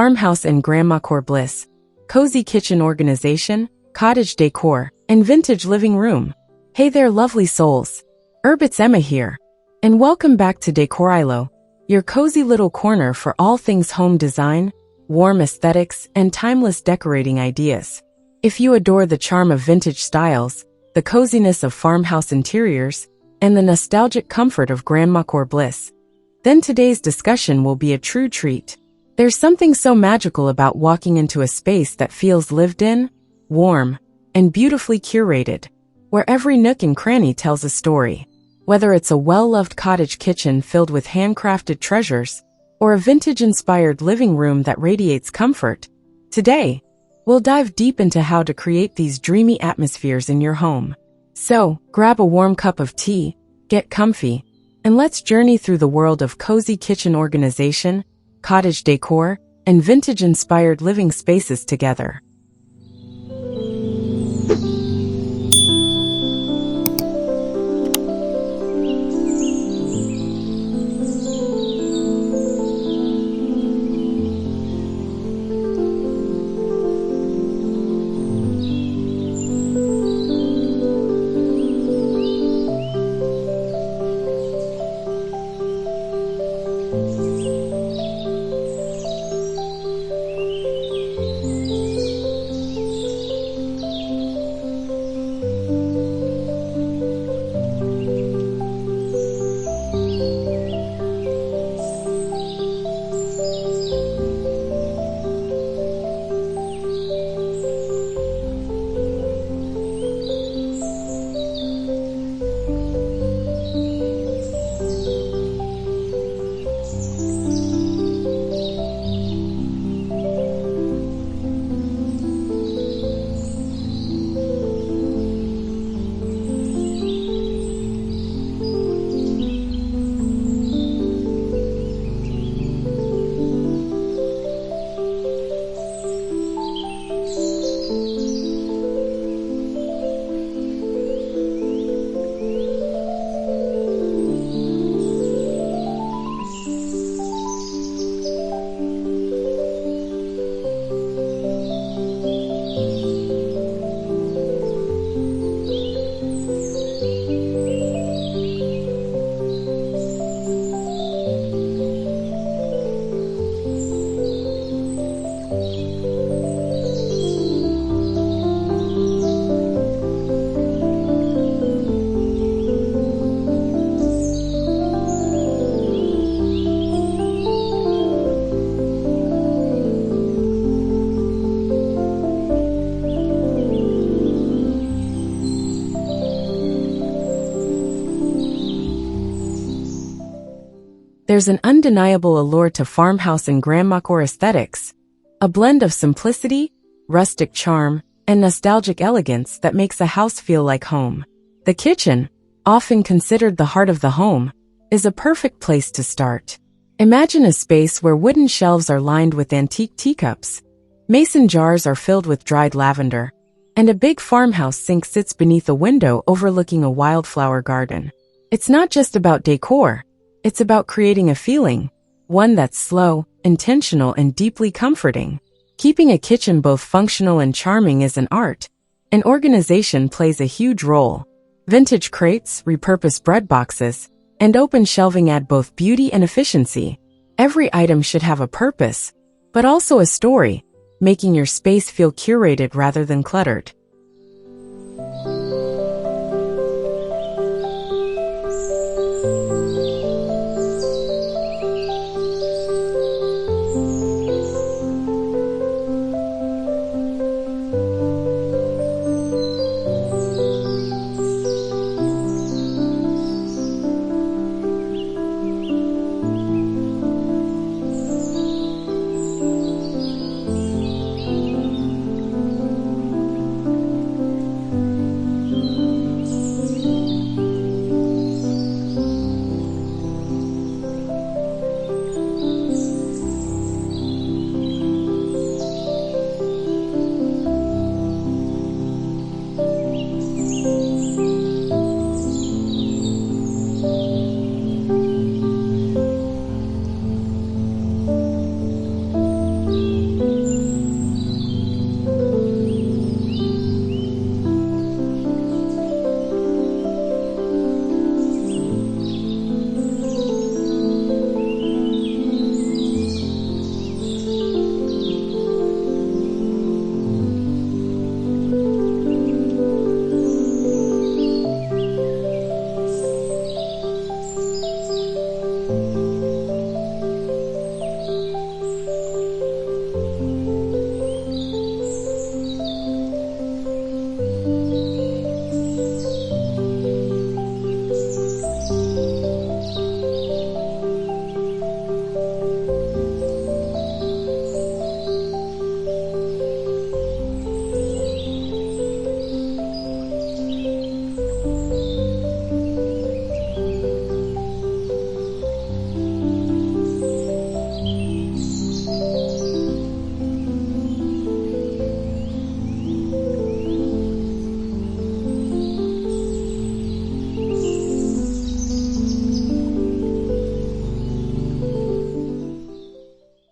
farmhouse and Grandmacore Bliss, cozy kitchen organization, cottage decor, and vintage living room. Hey there lovely souls. It's Emma here. And welcome back to Decorilo, your cozy little corner for all things home design, warm aesthetics, and timeless decorating ideas. If you adore the charm of vintage styles, the coziness of farmhouse interiors, and the nostalgic comfort of Grandmacore Bliss, then today's discussion will be a true treat. There's something so magical about walking into a space that feels lived in, warm, and beautifully curated, where every nook and cranny tells a story. Whether it's a well-loved cottage kitchen filled with handcrafted treasures, or a vintage-inspired living room that radiates comfort, today, we'll dive deep into how to create these dreamy atmospheres in your home. So, grab a warm cup of tea, get comfy, and let's journey through the world of cozy kitchen organization, cottage decor, and vintage-inspired living spaces together. There's an undeniable allure to farmhouse and Grandmacore aesthetics, a blend of simplicity, rustic charm, and nostalgic elegance that makes a house feel like home. The kitchen, often considered the heart of the home, is a perfect place to start. Imagine a space where wooden shelves are lined with antique teacups, mason jars are filled with dried lavender, and a big farmhouse sink sits beneath a window overlooking a wildflower garden. It's not just about decor. It's about creating a feeling, one that's slow, intentional, and deeply comforting. Keeping a kitchen both functional and charming is an art, and organization plays a huge role. Vintage crates, repurposed bread boxes, and open shelving add both beauty and efficiency. Every item should have a purpose, but also a story, making your space feel curated rather than cluttered.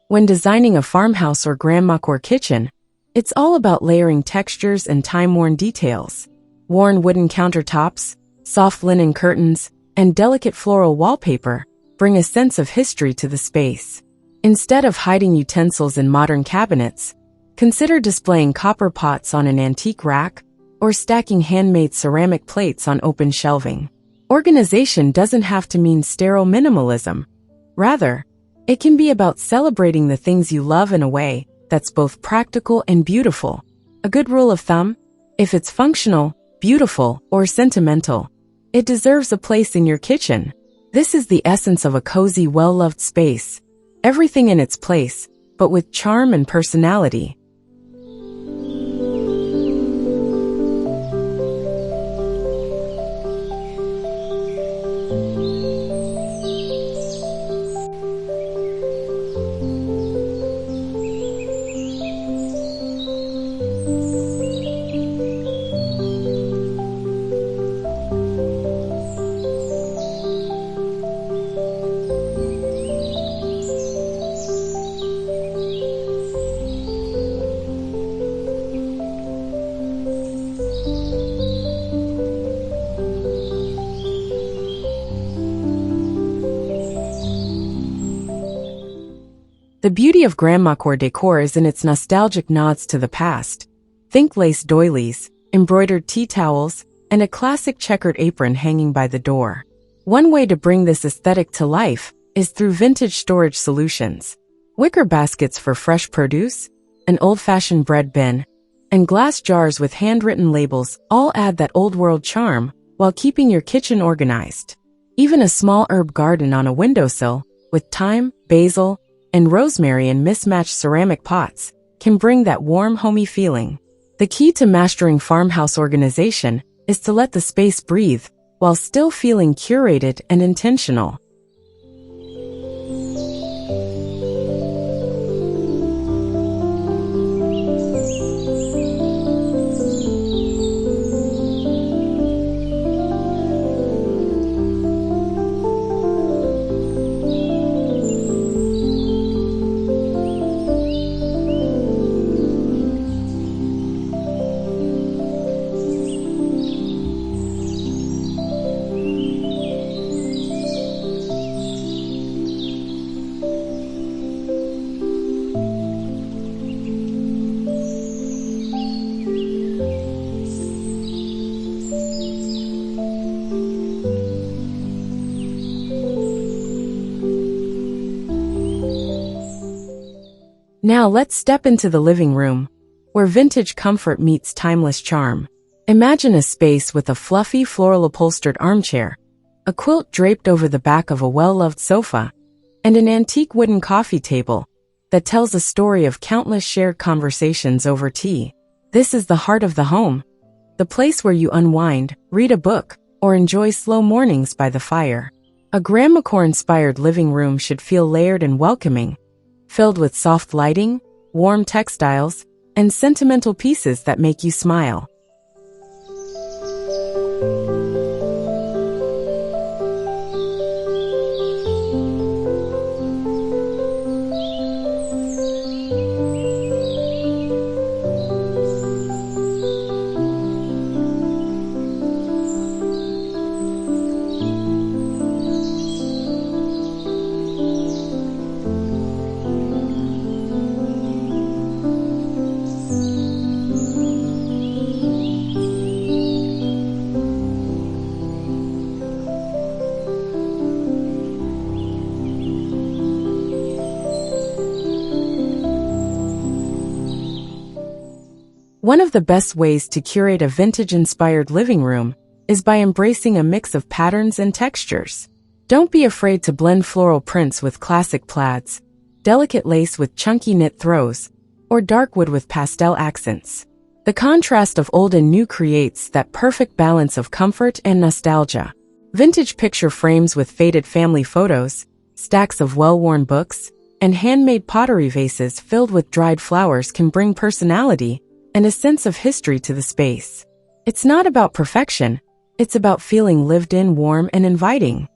When designing a farmhouse or Grandmacore kitchen, it's all about layering textures and time-worn details. Worn wooden countertops, soft linen curtains, and delicate floral wallpaper bring a sense of history to the space. Instead of hiding utensils in modern cabinets, consider displaying copper pots on an antique rack or stacking handmade ceramic plates on open shelving. Organization doesn't have to mean sterile minimalism. Rather, it can be about celebrating the things you love in a way that's both practical and beautiful. A good rule of thumb: if it's functional, beautiful, or sentimental, it deserves a place in your kitchen. This is the essence of a cozy, well-loved space. Everything in its place, but with charm and personality. The beauty of Grandmacore decor is in its nostalgic nods to the past. Think lace doilies, embroidered tea towels, and a classic checkered apron hanging by the door. One way to bring this aesthetic to life is through vintage storage solutions. Wicker baskets for fresh produce, an old-fashioned bread bin, and glass jars with handwritten labels all add that old-world charm while keeping your kitchen organized. Even a small herb garden on a windowsill with thyme, basil, and rosemary in mismatched ceramic pots can bring that warm, homey feeling. The key to mastering farmhouse organization is to let the space breathe while still feeling curated and intentional. Now let's step into the living room, where vintage comfort meets timeless charm. Imagine a space with a fluffy floral upholstered armchair, a quilt draped over the back of a well-loved sofa, and an antique wooden coffee table that tells a story of countless shared conversations over tea. This is the heart of the home, the place where you unwind, read a book, or enjoy slow mornings by the fire. A Grandmacore-inspired living room should feel layered and welcoming, filled with soft lighting, warm textiles, and sentimental pieces that make you smile. One of the best ways to curate a vintage-inspired living room is by embracing a mix of patterns and textures. Don't be afraid to blend floral prints with classic plaids, delicate lace with chunky knit throws, or dark wood with pastel accents. The contrast of old and new creates that perfect balance of comfort and nostalgia. Vintage picture frames with faded family photos, stacks of well-worn books, and handmade pottery vases filled with dried flowers can bring personality and a sense of history to the space. It's not about perfection, it's about feeling lived in, warm, and inviting.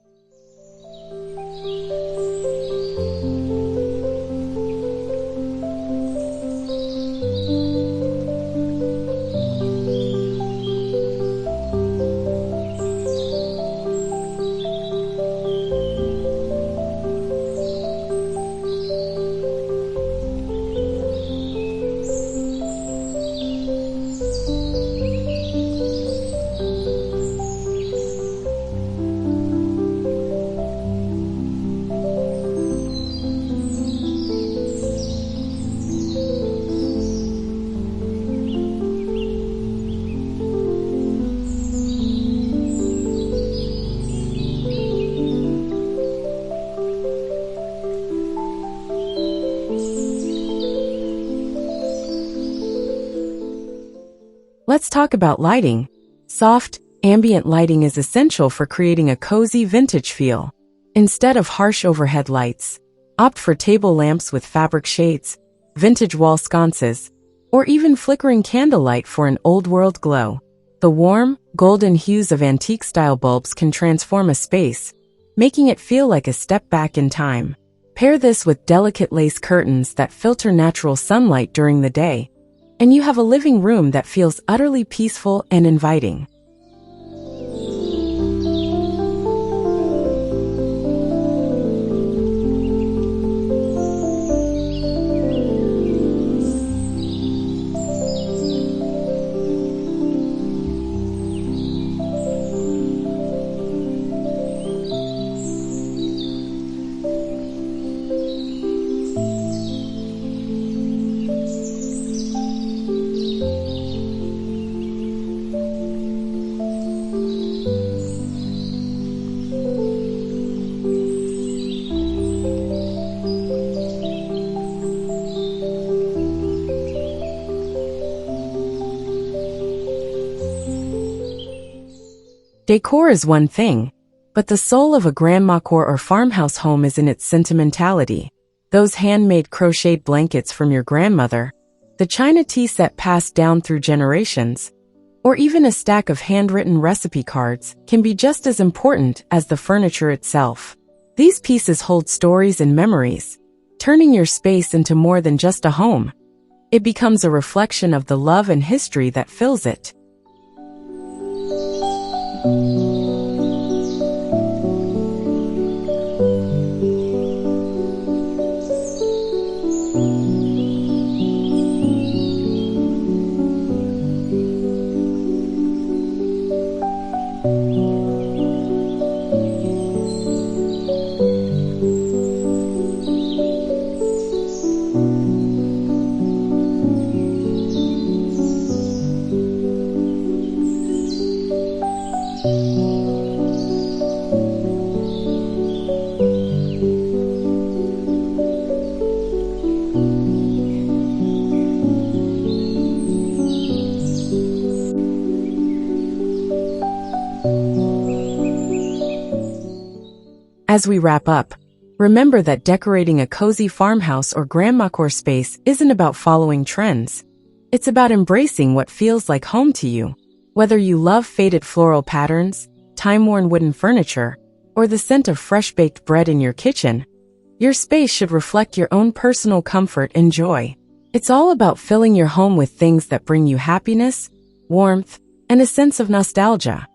Let's talk about lighting. Soft, ambient lighting is essential for creating a cozy vintage feel. Instead of harsh overhead lights, opt for table lamps with fabric shades, vintage wall sconces, or even flickering candlelight for an old-world glow. The warm, golden hues of antique-style bulbs can transform a space, making it feel like a step back in time. Pair this with delicate lace curtains that filter natural sunlight during the day, and you have a living room that feels utterly peaceful and inviting. Decor is one thing, but the soul of a Grandmacore or farmhouse home is in its sentimentality. Those handmade crocheted blankets from your grandmother, the china tea set passed down through generations, or even a stack of handwritten recipe cards can be just as important as the furniture itself. These pieces hold stories and memories, turning your space into more than just a home. It becomes a reflection of the love and history that fills it. As we wrap up, remember that decorating a cozy farmhouse or Grandmacore space isn't about following trends. It's about embracing what feels like home to you. Whether you love faded floral patterns, time-worn wooden furniture, or the scent of fresh-baked bread in your kitchen, your space should reflect your own personal comfort and joy. It's all about filling your home with things that bring you happiness, warmth, and a sense of nostalgia.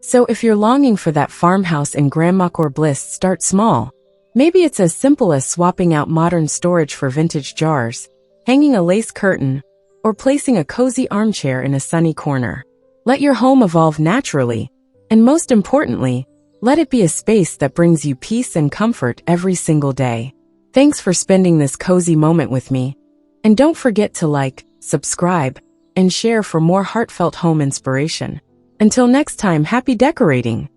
So if you're longing for that farmhouse in Grandmacore Bliss, start small. Maybe it's as simple as swapping out modern storage for vintage jars, hanging a lace curtain, or placing a cozy armchair in a sunny corner. Let your home evolve naturally, and most importantly, let it be a space that brings you peace and comfort every single day. Thanks for spending this cozy moment with me. And don't forget to like, subscribe, and share for more heartfelt home inspiration. Until next time, happy decorating!